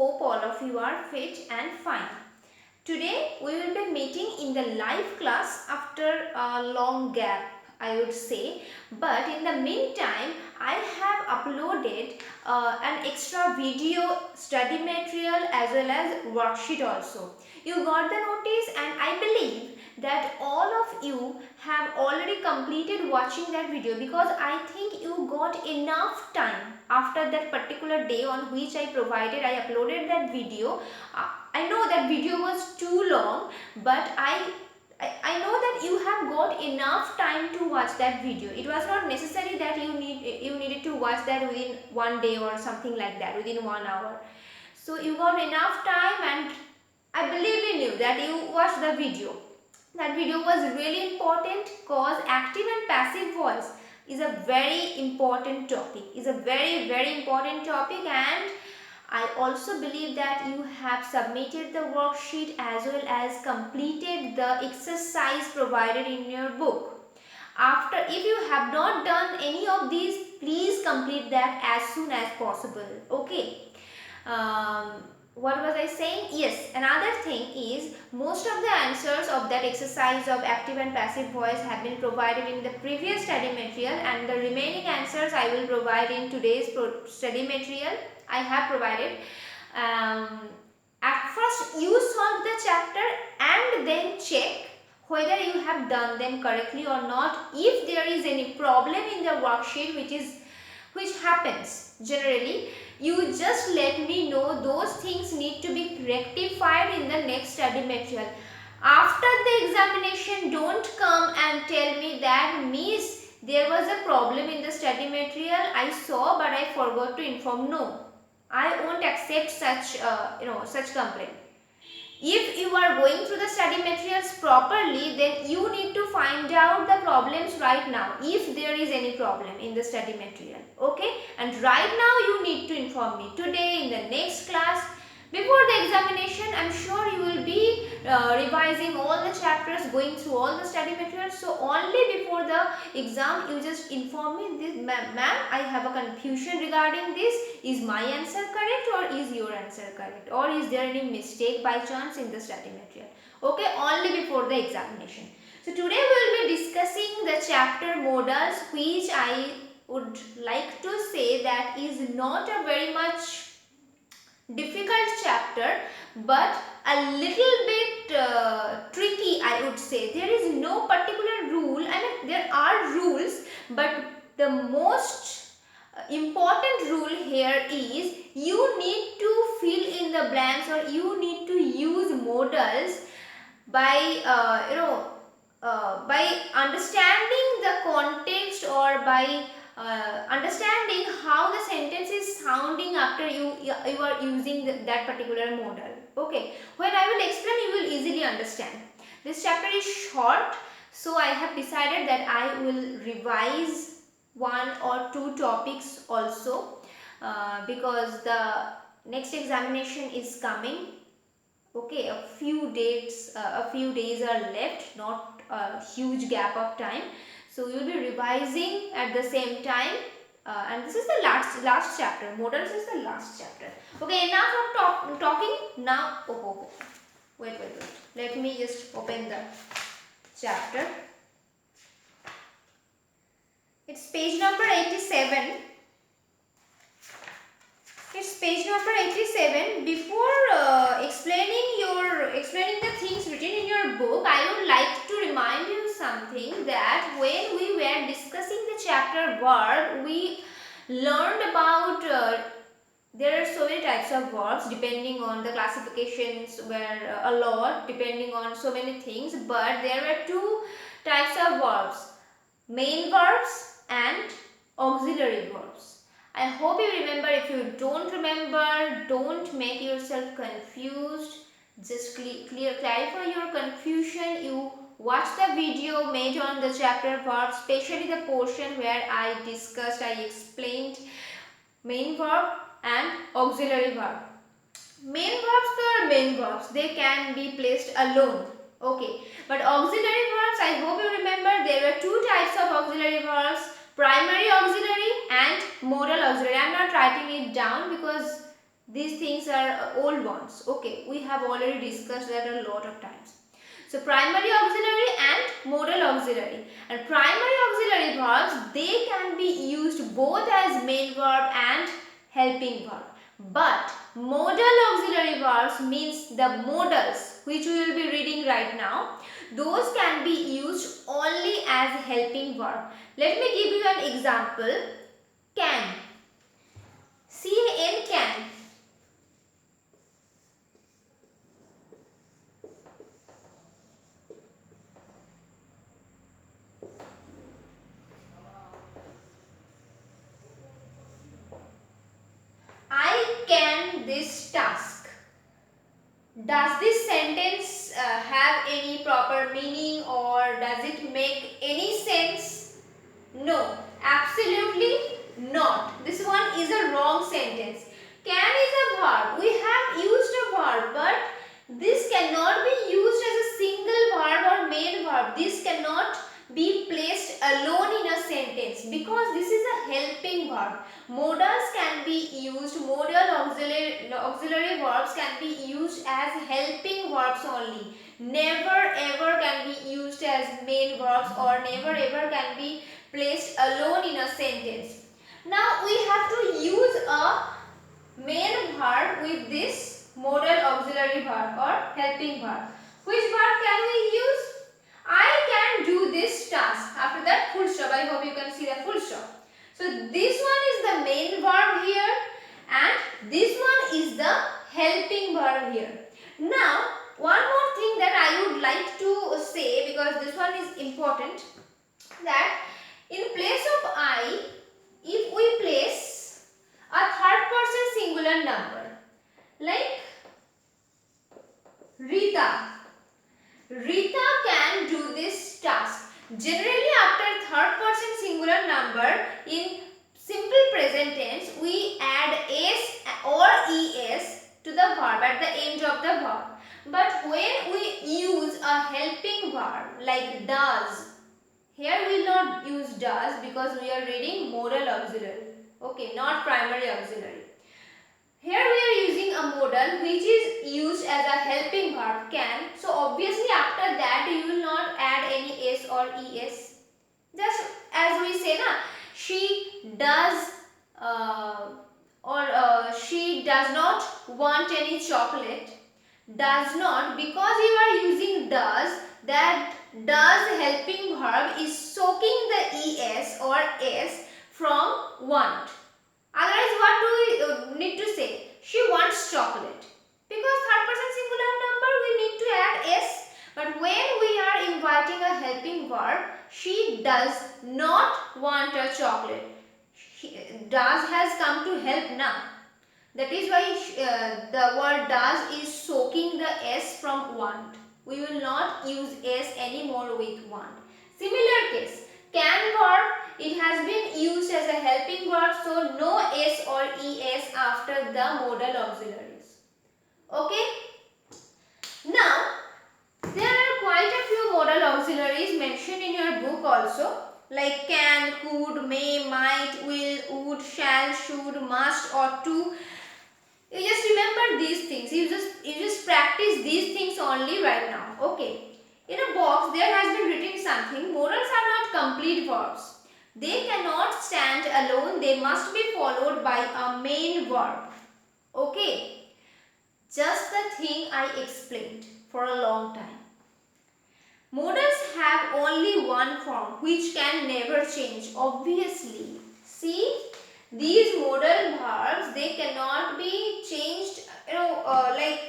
Hope all of you are fit and fine. Today we will be meeting in the live class after a long gap, I would say. But in the meantime, I have uploaded an extra video study material as well as worksheet also. You got the notice, and I believe that all of you have already completed watching that video, because I think you got enough time after that particular day on which I uploaded that video. I know that video was too long, but I know that you have got enough time to watch that video. It was not necessary that you needed to watch that within one day or something like that, within 1 hour. So you got enough time, and I believe in you that you watched the video. That video was really important because active and passive voice is a very important topic. Very important topic, and I also believe that you have submitted the worksheet as well as completed the exercise provided in your book. If you have not done any of these, please complete that as soon as possible. Okay. What was I saying? Yes, another thing is, most of the answers of that exercise of active and passive voice have been provided in the previous study material, and the remaining answers I will provide in today's study material. I have provided. At first you solve the chapter and then check whether you have done them correctly or not. If there is any problem in the worksheet, which happens generally, you just let me know. Those things need to be rectified in the next study material. After the examination, don't come and tell me that, Miss, there was a problem in the study material I saw but I forgot to inform. No, I won't accept such complaint. If you are going through the study materials properly, then you need to find out the problems right now, if there is any problem in the study material. Okay, and right now you need to inform me. Today, in the next class, before the examination, I'm sure you will be revising all the chapters, going through all the study materials. So only before the exam, you just inform me, this ma'am, I have a confusion regarding this. Is my answer correct or is your answer correct, or is there any mistake by chance in the study material? Okay, only before the examination. So today we will be discussing the chapter modals, which I would like to say that is not a very much difficult chapter, but a little bit tricky, I would say. There is no particular rule. I mean, there are rules, but the most important rule here is you need to fill in the blanks, or you need to use modals by by understanding the context, or by understanding how the sentence is sounding after you are using that particular modal. Okay, when I will explain, you will easily understand. This chapter is short, so I have decided that I will revise 1 or 2 topics also, because the next examination is coming. Okay, a few days are left, not a huge gap of time. So you will be revising at the same time, and this is the last chapter. Modals is the last chapter. Okay, enough of talking. Now, wait. Let me just open the chapter. It's page number 87. It's page number 87. Before explaining the things written in your book, I would like to remind you something, that when we were discussing the chapter verb, we learned about there are so many types of verbs. Depending on the classifications were a lot, depending on so many things, but there were 2 types of verbs: main verbs and auxiliary verbs. I hope you remember. If you don't remember, don't make yourself confused. Just clarify your confusion. You watch the video made on the chapter verbs, especially the portion where I explained main verb and auxiliary verb. Main verbs are main verbs. They can be placed alone. Okay. But auxiliary verbs, I hope you remember, there were 2 types of auxiliary verbs: primary auxiliary and modal auxiliary. I am not writing it down because These things are old ones. Okay, we have already discussed that a lot of times. So primary auxiliary and modal auxiliary. And primary auxiliary verbs, they can be used both as main verb and helping verb. But modal auxiliary verbs means the modals, which we will be reading right now, those can be used only as helping verb. Let me give you an example. Can. C-A-N, can. I can this task. Does this sentence have any proper meaning, or does it make any sense? No, absolutely not. This one is a wrong sentence. Can is a verb. We have used a verb, but this cannot be used as a single verb or main verb. This cannot be placed alone in a sentence because this is a helping verb. Modals can be used, modal auxiliary verbs can be used as helping verbs only. Never ever can be used as main verbs, or never ever can be placed alone in a sentence. Now we have to use a main verb with this modal auxiliary verb or helping verb. Which verb can we use? I can do this task. After that, full stop. I hope you can see the full stop. So this one is the main verb here, and this one is the helping verb here. Now one more thing that I would like to say, because this one is important, that in place of I, if we place a third person singular number like Rita, Rita can do this task. Generally after third person singular number in simple present tense, we add s or es to the verb at the end of the verb. But when we use a helping verb like does, here we will not use does because we are reading modal auxiliary. Okay, not primary auxiliary. Here we are using a modal which is used as a helping verb can. So obviously after that you will not add any s or es. Just as we say na, she does she does not want any chocolate. Does not, because you are using does, that does helping verb is soaking the es or s from want. Otherwise what do we need to say? She wants chocolate. Because third person singular number we need to add s. But when we are inviting a helping verb, she does not want a chocolate. Does has come to help now. That is why the word does is soaking the s from want. We will not use s anymore with want. Similar case, can verb, it has been used as a helping verb, so no s or es after the modal auxiliaries. Okay? Now, there are quite a few modal auxiliaries mentioned in your book also, like can, could, may, might, will, would, shall, should, must, ought to. You just remember these things. You just practice these things only right now. Okay. In a box there has been written something. Modals are not complete verbs. They cannot stand alone. They must be followed by a main verb. Okay. Just the thing I explained for a long time. Modals have only one form which can never change. Obviously. See? These modal verbs, they cannot be changed, like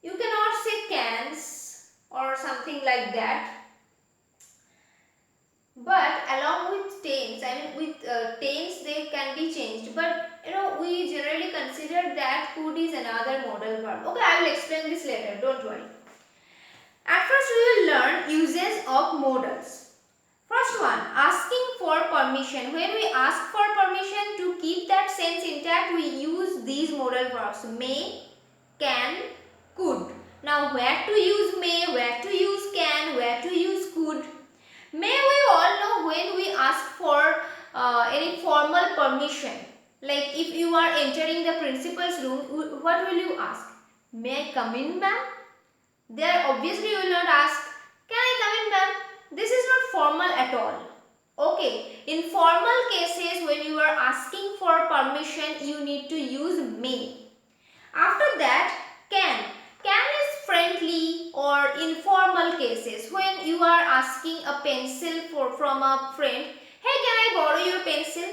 you cannot say cans or something like that. But along with tense, with tense they can be changed. But we generally consider that could is another modal verb. Okay, I will explain this later, don't worry. At first we will learn uses of modals. First one, asking for permission. When we ask for permission to keep that sense intact, we use these modal verbs may, can, could. Now where to use may, where to use can, where to use could. May we all know when we ask for any formal permission. Like if you are entering the principal's room, what will you ask? May I come in, ma'am? There obviously you will not ask, can I come in, ma'am? This is not formal at all. Okay, in formal cases when you are asking for permission, you need to use may. After that, can. Can is friendly or informal cases when you are asking a pencil from a friend. Hey, can I borrow your pencil?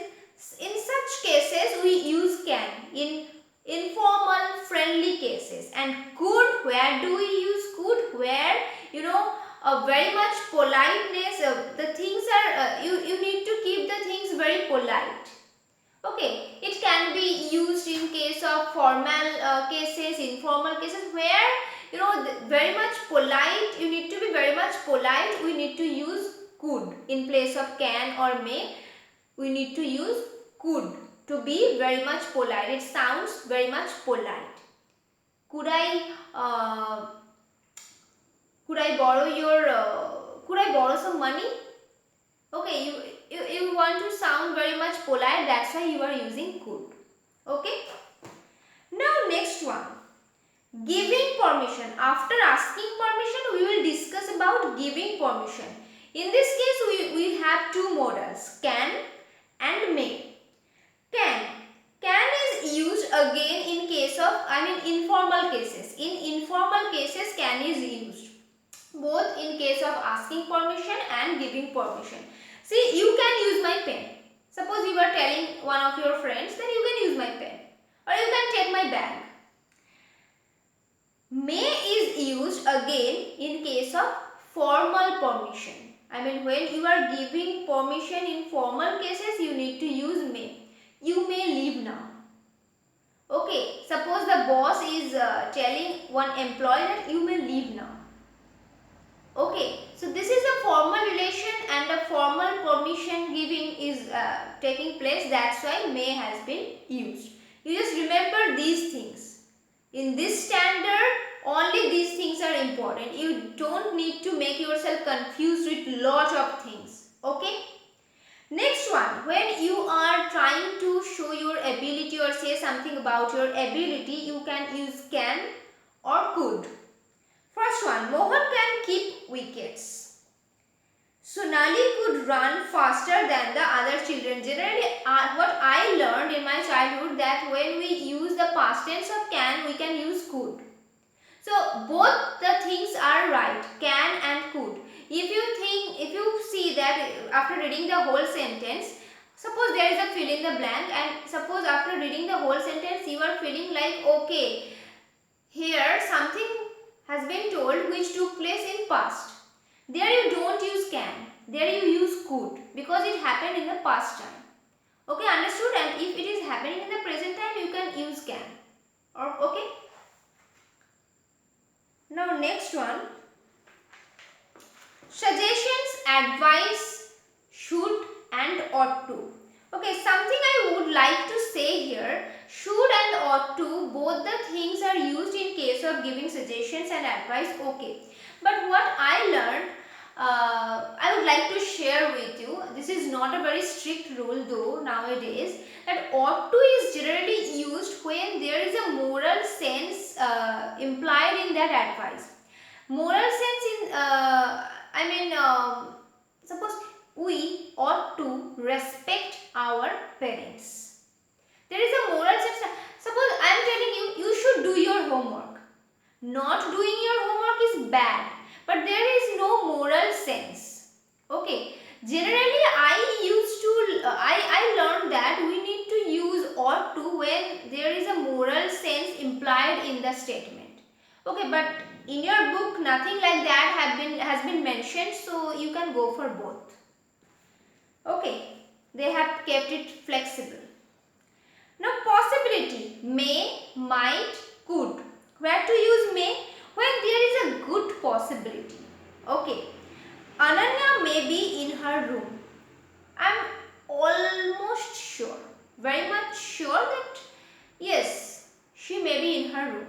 In such cases, we use can in informal, friendly cases. And could, where do we use could? Where, very much politeness. The things are, you need to keep the things very polite. Okay, it can be used in case of formal cases, informal cases where very much polite. You need to be very much polite. We need to use could in place of can or may. We need to use could to be very much polite. It sounds very much polite. Could I borrow your? Could I borrow some money? Okay, you want to sound very much polite, that's why you are using could. Okay. Now next one, giving permission. After asking permission, we will discuss about giving permission. In this case, we have two modals, can and may. Can is used again in case of, informal cases. In informal cases, can is used both in case of asking permission and giving permission. See, you can use my pen. Suppose you are telling one of your friends, then you can use my pen. Or you can take my bag. May is used again in case of formal permission. When you are giving permission in formal cases, you need to use may. You may leave now. Okay, suppose the boss is telling one employee that you may leave now. Okay, so this is a formal relation and a formal permission giving is taking place. That's why may has been used. You just remember these things. In this standard, only these things are important. You don't need to make yourself confused with lot of things. Okay. Next one, when you are trying to show your ability or say something about your ability, you can use can or could. First one, Mohan can keep wickets. Sonali could run faster than the other children. Generally, what I learned in my childhood, that when we use the past tense of can, we can use could. So both the things are right, can and could. If you see that after reading the whole sentence, suppose there is a fill in the blank, and suppose after reading the whole sentence you are feeling like, okay, here something has been told which took place in past. There you don't use can, there you use could, because it happened in the past time. Okay, understood? And if it is happening in the present time, you can use can. Okay. Now next one, suggestions, advice, should and ought to. Okay, something I would like to say here, should and ought to, both the things are used in case of giving suggestions and advice. Okay, but what I learned, I would like to share with you. This is not a very strict rule though nowadays, that ought to is generally used when there is a moral sense implied in that advice. Moral sense in, suppose we ought to respect our parents. There is a moral sense. Suppose I am telling you, you should do your homework. Not doing your homework is bad, but there is no moral sense. Okay. Generally, I learned that we need to use ought to when there is a moral sense implied in the statement. Okay, but in your book nothing like that has been mentioned, so you can go for both. Okay, they have kept it flexible. Now possibility, may, might, could. Where to use may? When there is a good possibility. Okay, Ananya may be in her room. I am almost sure, very much sure that yes, she may be in her room.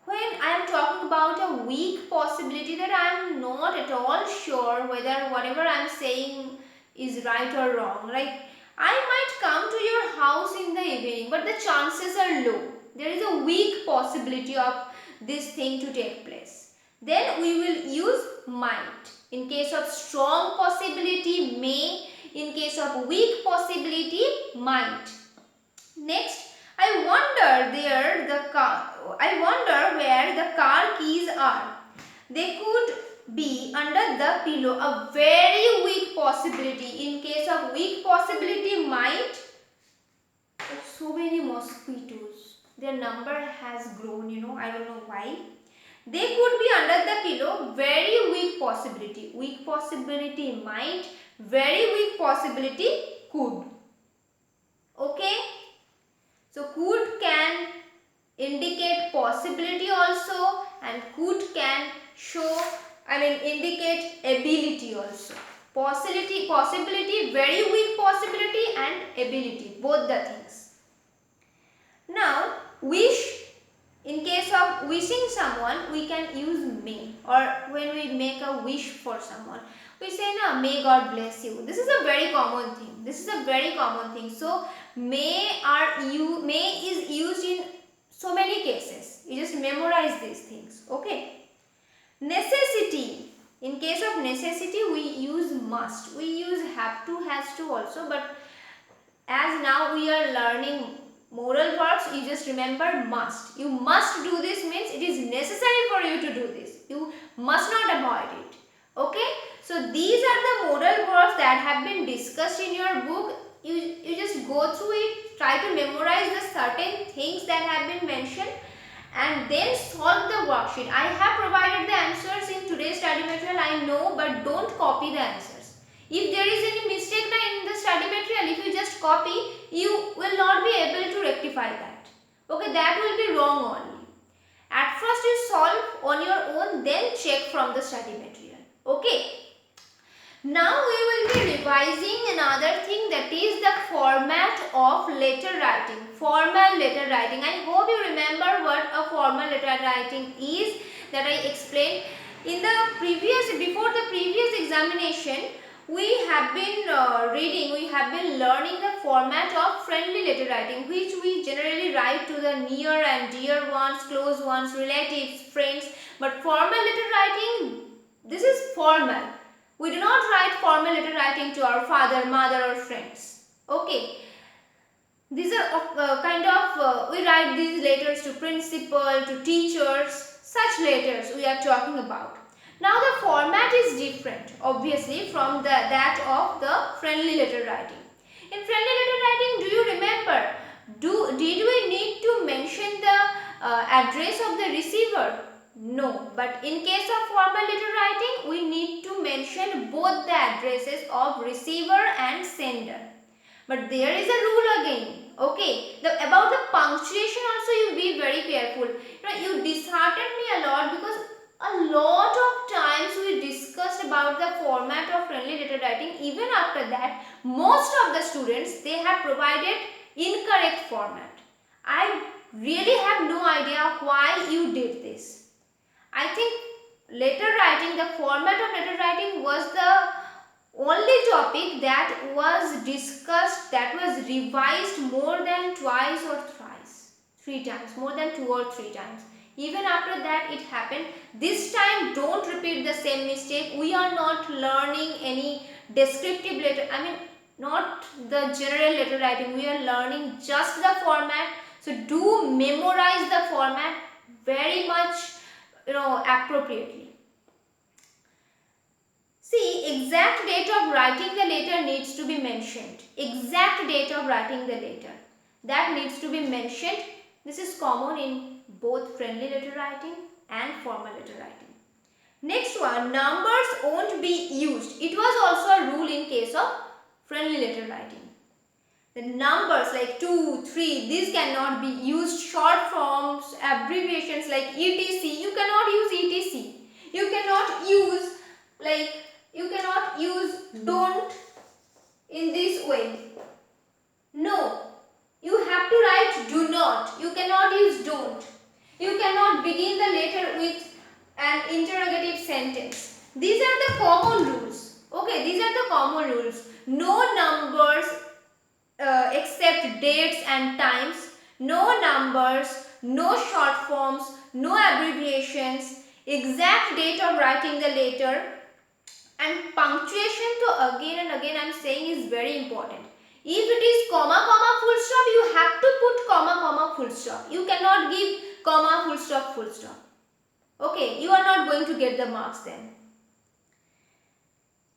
When I am talking about a weak possibility, that I am not at all sure whether whatever I am saying is right or wrong. Like, I might come to your house in the evening, but the chances are low. There is a weak possibility of this thing to take place. Then we will use might. In case of strong possibility, may. In case of weak possibility, might. Next, I wonder where the car keys are. They could be under the pillow. A very weak possibility. In case of weak possibility, might. So many mosquitoes. Their number has grown, I don't know why. They could be under the pillow. Very weak possibility. Weak possibility might. Very weak possibility could. Okay. So could can indicate possibility also, and could can indicate ability also. Possibility, very weak possibility, and ability, both the things. Now, wish. In case of wishing someone, we can use may, or when we make a wish for someone, we say, "Na, may God bless you." This is a very common thing. So may is used in so many cases. You just memorize these things. Okay. Necessity. In case of necessity, we use must. We use have to, has to also, but as now we are learning modal verbs, you just remember must. You must do this means it is necessary for you to do this. You must not avoid it. Okay. So these are the modal verbs that have been discussed in your book. You just go through it, try to memorize the certain things that have been mentioned, and then solve the worksheet. I have provided the answers in today's study material, I know, but don't copy the answers. If there is any mistake in the study material, if you just copy, you will not be able to rectify that. Okay, that will be wrong only. At first you solve on your own, then check from the study material. Okay. Now we will be revising another thing, that is the format of letter writing. Formal letter writing. I hope you remember what a formal letter writing is, that I explained in the before the previous examination. We have been learning the format of friendly letter writing, which we generally write to the near and dear ones, close ones, relatives, friends. But formal letter writing, this is formal. We do not write formal letter writing to our father, mother, or friends. Okay. These are we write these letters to principal, to teachers. Such letters we are talking about. Now the format is different, obviously, from that of the friendly letter writing. In friendly letter writing, do you remember? Did we need to mention the address of the receiver? No, but in case of formal letter writing, we need to mention both the addresses of receiver and sender. But there is a rule again. Okay, about the punctuation also you be very careful. You disheartened me a lot, because a lot of times we discussed about the format of friendly letter writing. Even after that, most of the students, they have provided incorrect format. I really have no idea why you did this. I think the format of letter writing was the only topic that was discussed, that was revised more than twice or thrice. 3 times, more than 2 or 3 times. Even after that it happened. This time don't repeat the same mistake. We are not learning any descriptive letter, not the general letter writing. We are learning just the format. So do memorize the format very much, appropriately. See, exact date of writing the letter needs to be mentioned. Exact date of writing the letter, that needs to be mentioned. This is common in both friendly letter writing and formal letter writing. Next one, numbers won't be used. It was also a rule in case of friendly letter writing. The numbers like 2, 3, these cannot be used. Short forms, abbreviations like etc, you cannot use etc. You cannot use don't in this way. No, you have to write do not. You cannot use don't. You cannot begin the letter with an interrogative sentence. These are the common rules. Okay, these are the common rules. No numbers except dates and times, no numbers, no short forms, no abbreviations, exact date of writing the letter, and punctuation to again and again I am saying is very important. If it is comma comma full stop, you have to put comma comma full stop. You cannot give comma full stop full stop. Okay, you are not going to get the marks then.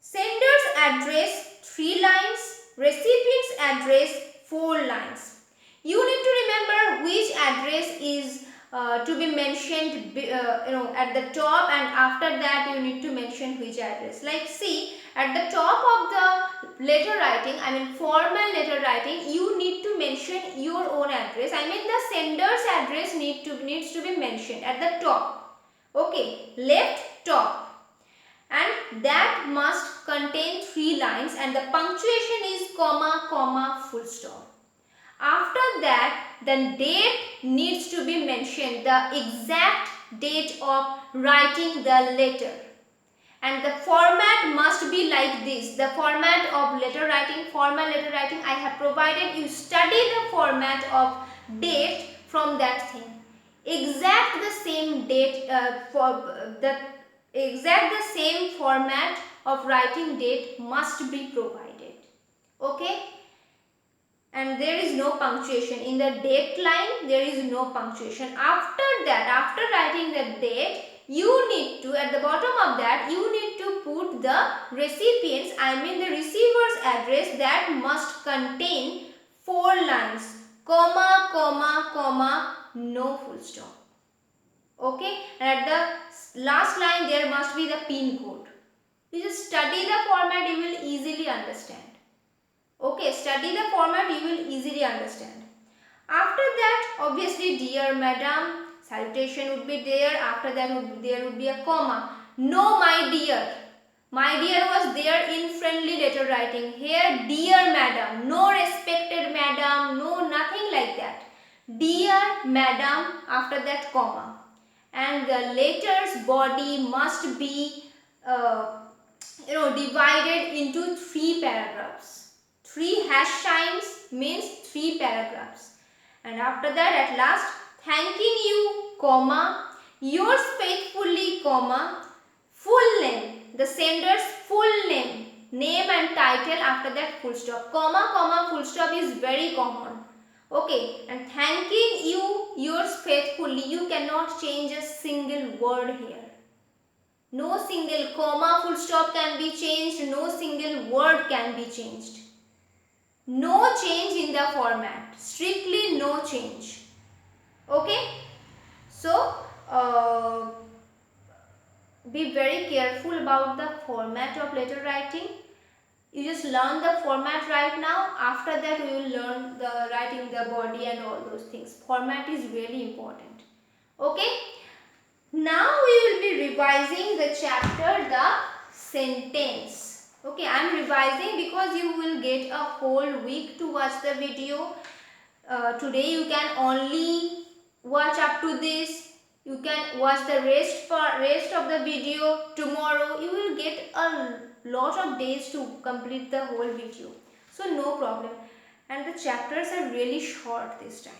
Sender's address 3 lines, recipient's address 4 lines. You need to remember which address is to be mentioned at the top, and after that you need to mention which address. Like see, at the top of the letter writing, I mean formal letter writing, you need to mention your own address. I mean the sender's address needs to be mentioned at the top. Okay, left top. And that must contain 3 lines, and the punctuation is comma comma full stop. After that, the date needs to be mentioned, the exact date of writing the letter. And the format must be like this. The format of letter writing, formal letter writing, I have provided. You study the format of date from that thing. Exact the same date the same format of writing date must be provided. Okay, and there is no punctuation in the date line. There is no punctuation. After that, after writing the date, you need to, at the bottom of that, you need to put the recipient's, I mean the receiver's address. That must contain 4 lines, comma comma comma, no full stop. Okay, and at the last line there must be the pin code. You just study the format, you will easily understand. Okay, study the format, you will easily understand. After that, obviously, dear madam, salutation would be there. After that, there would be a comma. No, my dear. My dear was there in friendly letter writing. Here, dear madam. No respected madam. No, nothing like that. Dear madam, after that, comma. And the letter's body must be divided into 3 paragraphs. 3 hash signs means 3 paragraphs. And after that, at last, thanking you, comma, yours faithfully, comma, full name, the sender's full name, name and title, after that full stop. Comma, comma, full stop is very common. Okay, and thanking you, yours faithfully, you cannot change a single word here. No single comma, full stop can be changed, no single word can be changed. No change in the format, strictly no change. Okay, so be very careful about the format of letter writing. You just learn the format right now. After that, we will learn the writing the body and all those things. Format is really important. Okay, now we will be revising the chapter, the sentence. Okay, I am revising because you will get a whole week to watch the video. Today you can only watch up to this. You can watch the rest of the video tomorrow. You will get a lot of days to complete the whole video. So no problem. And the chapters are really short this time.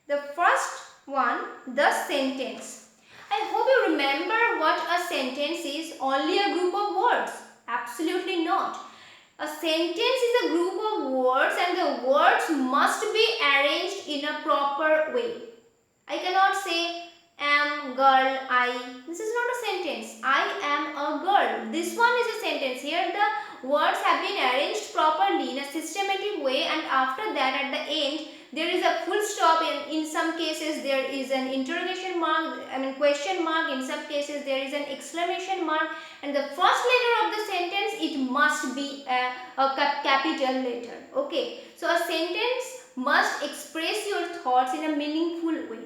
The first one, the sentence. I hope you remember what a sentence is. Only a group of words. Absolutely not. A sentence is a group of words, and the words must be arranged in a proper way. I cannot say am, girl, I. This is not a sentence. I am a girl. This one is a sentence. Here the words have been arranged properly in a systematic way, and after that at the end there is a full stop. In some cases there is an interrogation mark, question mark. In some cases there is an exclamation mark, and the first letter of the sentence, it must be a capital letter. Okay, so a sentence must express your thoughts in a meaningful way.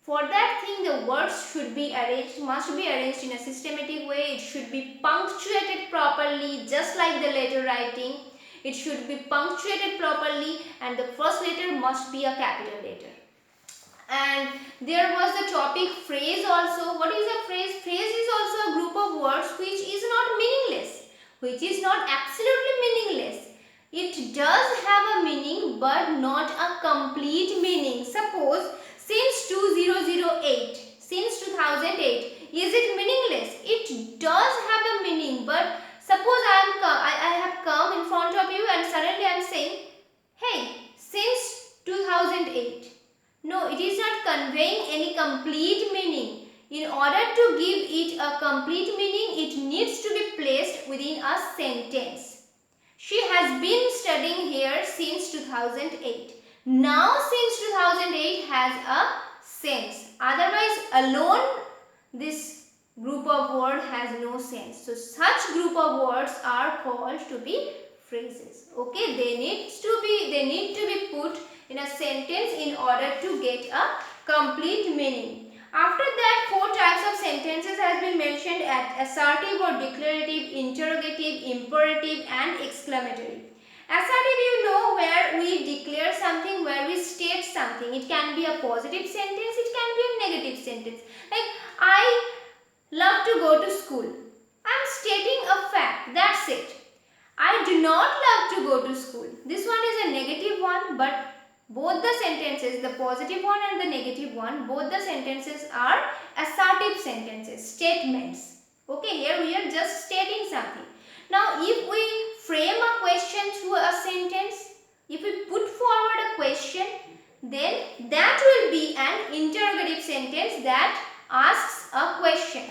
For that thing, the words should be arranged, must be arranged in a systematic way. It should be punctuated properly, just like the letter writing. It should be punctuated properly, and the first letter must be a capital letter. And there was the topic phrase also. What is a phrase? Phrase is also a group of words which is not meaningless, which is not absolutely meaningless. It does have a meaning but not a complete meaning. Suppose since 2008, since 2008, is it meaningless? It does have a meaning, but suppose I have come in front of you and suddenly I am saying, hey, since 2008. No, it is not conveying any complete meaning. In order to give it a complete meaning, it needs to be placed within a sentence. She has been studying here since 2008. Now since 2008 has a sense. Otherwise alone this group of words has no sense. So such group of words are called to be phrases. Okay, they need to be put in a sentence in order to get a complete meaning. After that, 4 types of sentences has been mentioned at assertive or declarative, interrogative, imperative and exclamatory. Assertive, you know, where we declare something, where we state something. It can be a positive sentence, it can be a negative sentence. Like, I love to go to school. I am stating a fact, that's it. I do not love to go to school. This one is a negative one, but both the sentences, the positive one and the negative one, both the sentences are assertive sentences, statements. Okay, here we are just stating something. Now, if we frame a question through a sentence, if we put forward a question, then that will be an interrogative sentence that asks a question.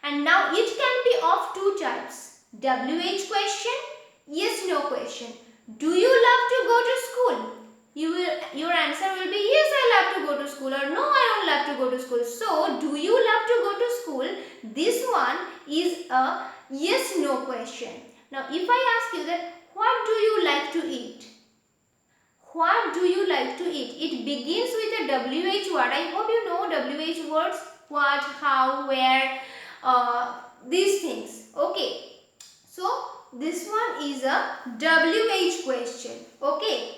And now it can be of 2 types. WH question, yes no question. Do you love to go to school? Your answer will be yes, I love to go to school, or no, I don't love to go to school. So, do you love to go to school? This one is a yes no question. Now, if I ask you that what do you like to eat? What do you like to eat? It begins with a WH word. I hope you know WH words. What, how, where, these things. Okay. So, this one is a WH question. Okay.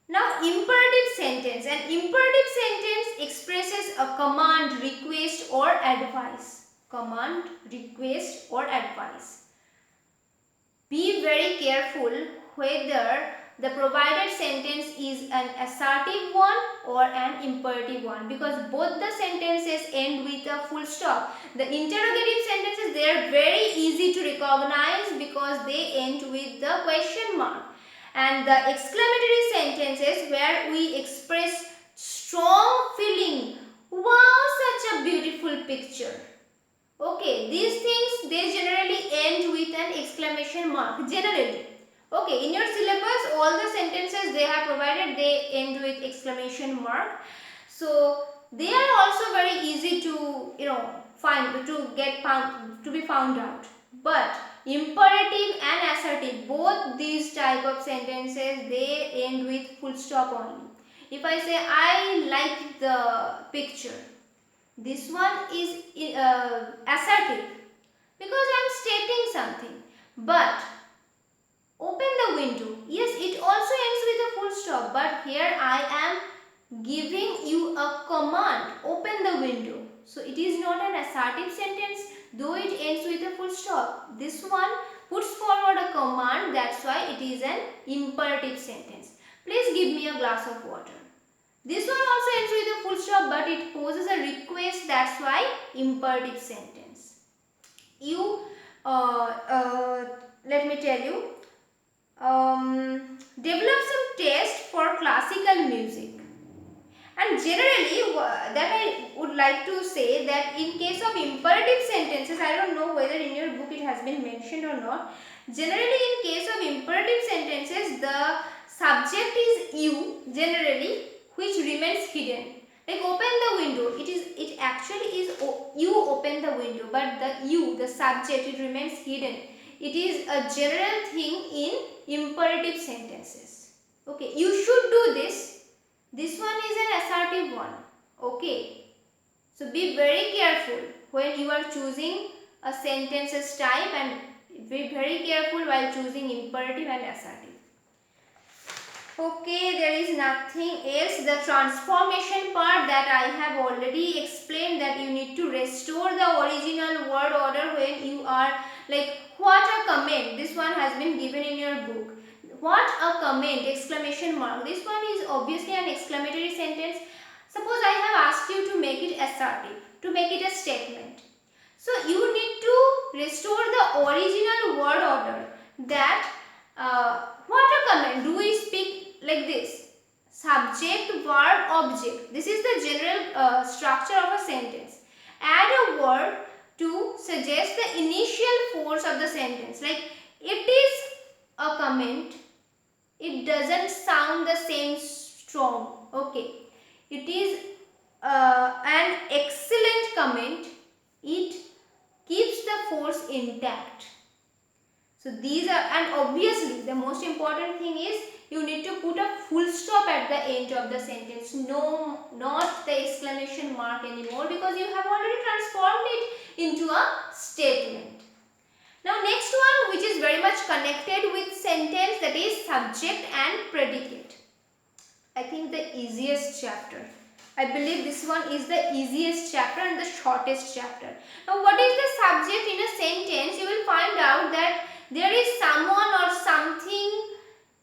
Now, imperative sentence. An imperative sentence expresses a command, request or advice. Command, request or advice. Be very careful whether the provided sentence is an assertive one or an imperative one, because both the sentences end with a full stop. The interrogative sentences, they are very easy to recognize because they end with the question mark. And the exclamatory sentences, where we express strong feeling, wow, such a beautiful picture. Okay, these things, they generally end with an exclamation mark, generally. Okay, in your syllabus, all the sentences they have provided, they end with exclamation mark. So, they are also very easy to, be found out. But imperative and assertive, both these type of sentences, they end with full stop only. If I say, I like the picture, this one is assertive because I am stating something. But open the window, yes, it also ends with a full stop, but here I am giving you a command, open the window. So it is not an assertive sentence, though it ends with a full stop. This one puts forward a command, that's why it is an imperative sentence. Please give me a glass of water. This one also ends with a full stop, but it poses a request, that's why imperative sentence. Let me tell you, develop some taste for classical music. And generally, that I would like to say that in case of imperative sentences, I don't know whether in your book it has been mentioned or not. Generally, in case of imperative sentences, the subject is you, generally, which remains hidden. Like open the window, it actually is you open the window, but the subject, it remains hidden. It is a general thing in imperative sentences. Okay, you should do this. This one is an assertive one. Okay. So be very careful when you are choosing a sentences type, and be very careful while choosing imperative and assertive. Okay, there is nothing else. The transformation part that I have already explained, that you need to restore the original word order when you are like, what a comment. This one has been given in your book. What a comment! Exclamation mark. This one is obviously an exclamatory sentence. Suppose I have asked you to make it assertive, to make it a statement. So you need to restore the original word order. That what a comment. Do we speak like this? Subject, verb, object. This is the general structure of a sentence. Add a word to suggest the initial force of the sentence. Like it is a comment. It doesn't sound the same strong. Okay. It is an excellent comment. It keeps the force intact. So these are, and obviously the most important thing is you need to put a full stop at the end of the sentence. No, not the exclamation mark anymore, because you have already transformed it into a statement. Now next one, which is very much connected with sentence, that is subject and predicate. I think the easiest chapter. I believe this one is the easiest chapter and the shortest chapter. Now what is the subject in a sentence? You will find out that there is someone or something,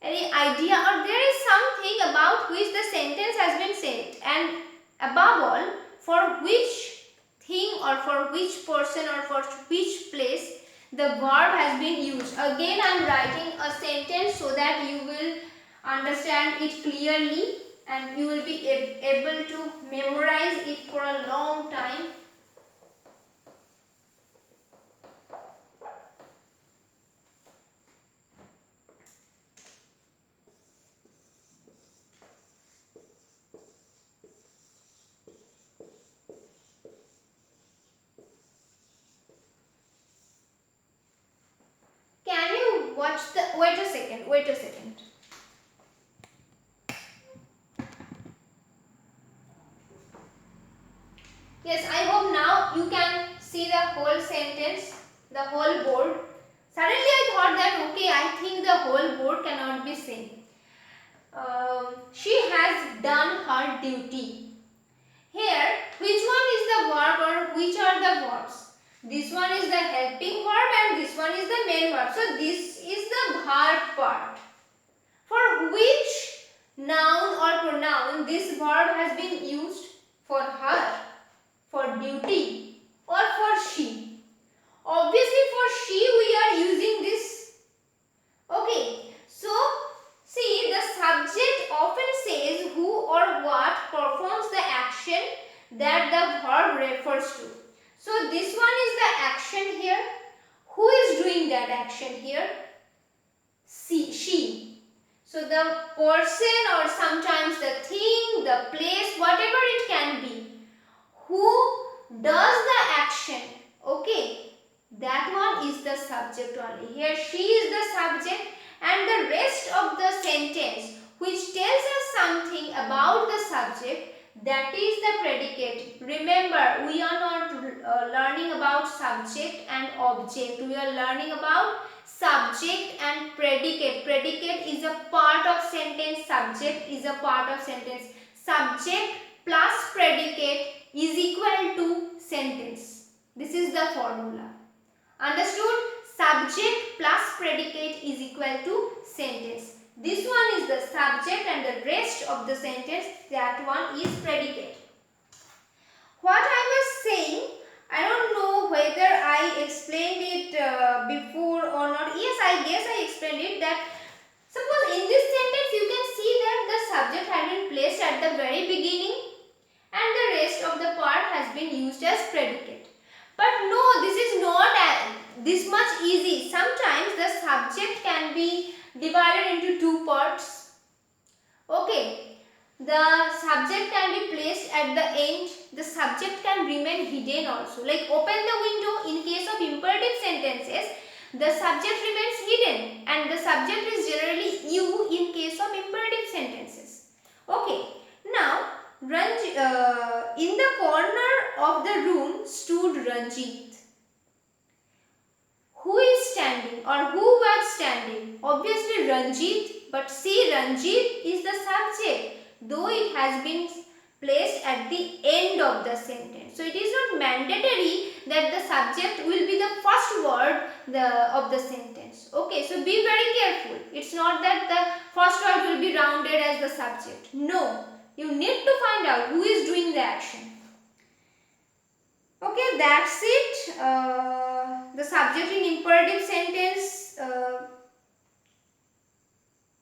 any idea, or there is something about which the sentence has been said, and above all, for which thing or for which person or for which place the verb has been used. Again I am writing a sentence so that you will understand it clearly and you will be able to memorize it for a long time. Can you watch the, wait a second. Yes, I hope now you can see the whole sentence, the whole board. Suddenly I thought that okay, I think the whole board cannot be seen. She has done her duty. Here, which one is the verb or which are the verbs? This one is the helping verb and this one is the main verb. So this is the verb part. For which noun or pronoun this verb has been used? For her, for duty, or for she? Obviously for she we are using this. Okay, so see, the subject often says who or what performs the action that the verb refers to. So this one is the action here. Who is doing that action here? She. So the person or sometimes the thing, the place, whatever it can be, who does the action, okay, that one is the subject only. Here she is the subject and the rest of the sentence which tells us something about the subject, that is the predicate. Remember, we are not learning about subject and object. We are learning about subject and predicate. Predicate is a part of sentence. Subject is a part of sentence. Subject plus predicate is equal to sentence. This is the formula. Understood? Subject plus predicate is equal to sentence. This one is the subject and the rest of the sentence, that one is predicate. What I was saying, I don't know whether I explained it before or not. Yes, I guess I explained it, that suppose in this sentence you can see that the subject had been placed at the very beginning and the rest of the part has been used as predicate. But no, this is not this much easy. Sometimes the subject can be divided into two parts. Okay, the subject can be placed at the end. The subject can remain hidden also. Like open the window, in case of imperative sentences, the subject remains hidden and the subject is generally you in case of imperative sentences. Okay, now in the corner of the room stood Ranjit. Who is standing or who was standing? Obviously Ranjit, but see, Ranjit is the subject, though it has been placed at the end of the sentence. So it is not mandatory that the subject will be the first word of the sentence. sentence. Okay, so be very careful. It's not that the first word will be rounded as the subject. No, you need to find out who is doing the action. Okay, that's it. The subject in imperative sentence.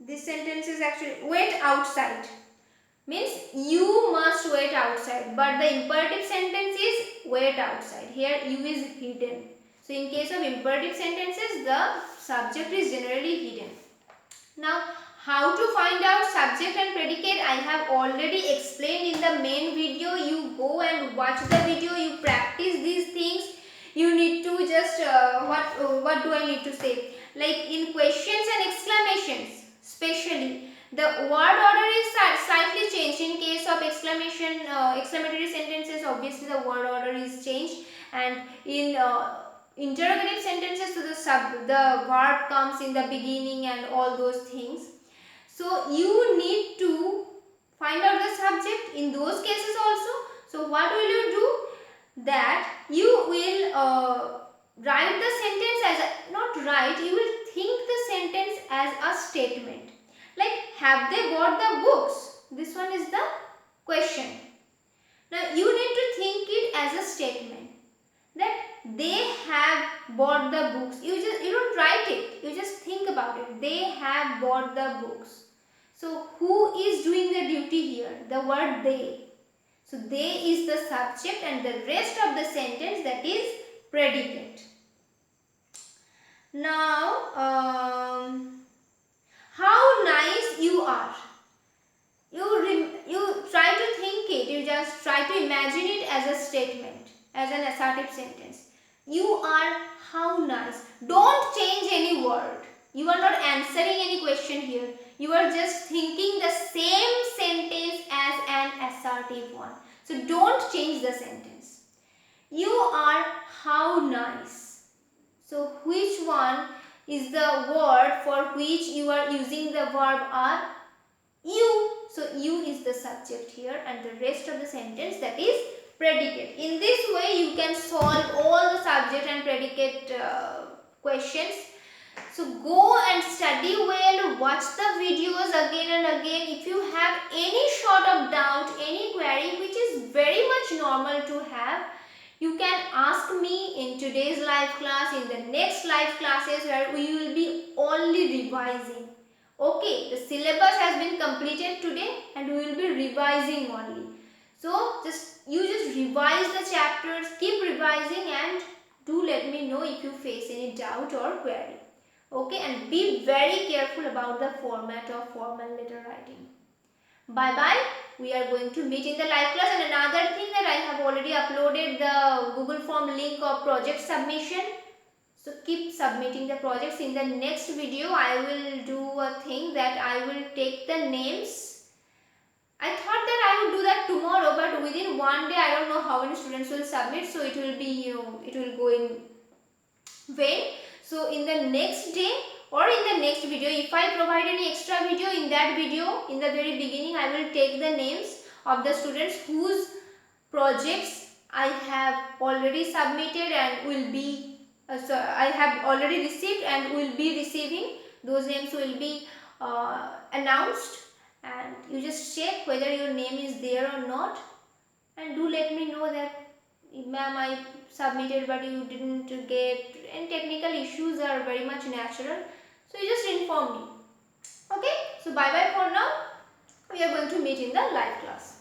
This sentence is actually wait outside. Means you must wait outside, but the imperative sentence is wait outside. Here you is hidden. So in case of imperative sentences, the subject is generally hidden. Now, how to find out subject and predicate, I have already explained in the main video. You go and watch the video, you practice these things. You need to just, what do I need to say? Like in questions and exclamations, especially, the word order is slightly changed. In case of exclamatory sentences, obviously the word order is changed, and in interrogative sentences, so the verb comes in the beginning and all those things. So you need to find out the subject in those cases also. So what will you do? That you will write the sentence as a, not write, you will think the sentence as a statement. Like, have they bought the books? This one is the question. Now you need to think it as a statement, that they have bought the books. You don't write it, you just think about it. They have bought the books. So who is doing the duty here? The word they. So they is the subject and the rest of the sentence, that is predicate. Now how nice you are. You try to think it, you just try to imagine it as a statement, as an assertive sentence. You are how nice. Don't change any word. You are not answering any question here. You are just thinking the same sentence as an assertive one. So don't change the sentence. You are how nice. So which one is the word for which you are using the verb are? You. So you is the subject here and the rest of the sentence, that is predicate. In this way you can solve all the subject and predicate questions. So go and study well, watch the videos again and again. If you have any sort of doubt, any query, which is very much normal to have, you can ask me in today's live class, in the next live classes where we will be only revising. Okay, the syllabus has been completed today and we will be revising only. So you just revise the chapters, keep revising, and do let me know if you face any doubt or query. Okay, and be very careful about the format of formal letter writing. Bye bye. We are going to meet in the live class. And another thing, that I have already uploaded the Google Form link of project submission. So keep submitting the projects. In the next video, I will do a thing that I will take the names. I thought that I would do that tomorrow, but within one day, I don't know how many students will submit. So it will be, it will go in vain. So in the next day or in the next video, if I provide any extra video, in that video, in the very beginning, I will take the names of the students whose projects I have already submitted and will be I have already received and will be receiving. Those names will be announced, and you just check whether your name is there or not, and do let me know that, ma'am, I submitted but you didn't get, and technical issues are very much natural, so you just inform me. Okay, so bye bye for now. We are going to meet in the live class.